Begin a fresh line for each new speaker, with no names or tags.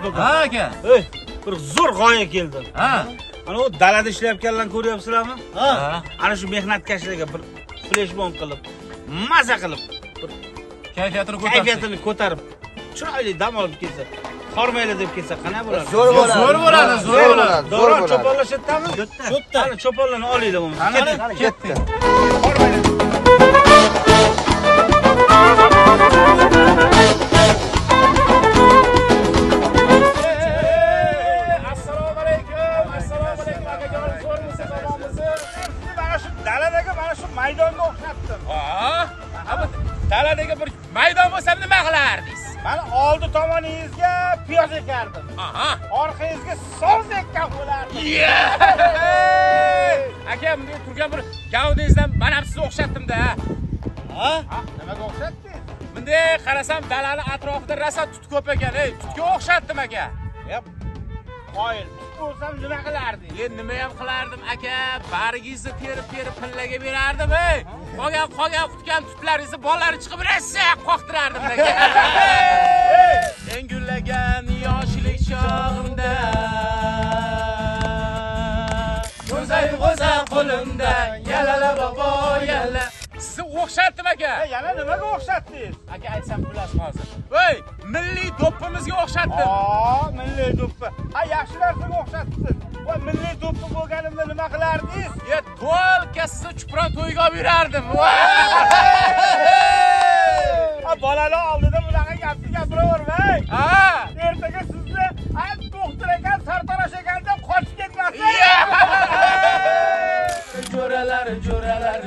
aka.
Ha aka.
Ey, bir zo'r g'oya keldi.
Ha.
Ana u dalada ishlayotganlarni ko'ryapsizlarmi?
Ha.
Ana shu mehnatkashlarga bir fleshmon qilib, maza qilib, bir kayfiyatini ko'tarib, chiroyli dam olib kelsa, hormaylar deb kelsa qana bo'ladi?
Zo'r bo'ladi.
Davron cho'ponlashdimi? Yo'qda. Ana cho'ponlarni olinglar bo'lmasa.
Ketdi.
Hormaylar. Maydonga o'xshatdim.
Daladagi bir maydon bo'lsa nima qilardingiz?
Mana oldi tomoningizga piyoz ekardim. Orqangizga so'z ekkan bo'lardim.
Aka, bunga turgan bir gavdingizdan men ham sizni o'xshatdim-da.
Nimaga o'xshatdingiz?
Bunday qarasam dalani atrofida rosa tut ko'p ekan, tutga o'xshatdim aka.
Qoyil, tut bo'lsam nima qilardingiz?
Nima ham qilardim aka? Barigingizni terib pillaga berardim, Qolgan qutgan tutlaringizni bolalari chiqib rassa qoqtirardim aka. Men gullagan yoshlik chog'imda go'zal qo'limda yalala bobo yalla. Sizni o'xshatdim aka.
Yana nimaga o'xshatdingiz?
Aka aytsam bilasiz hozir. Milliy do'ppimizga o'xshatdim.
Milliy do'ppi. Yaxshi narsaga o'xshatdingiz. Voy, milliy do'ppi bo'lganimda nima qilardingiz?
To'lka sizni chupron to'yiga olib yurardim.
Bolalar oldida bunaqa gapni gapiravermang. Ertaga sizni doktor ekan, sartarosh ekan deb qochib ketmasin.
Jo'ralar. Jo'ralar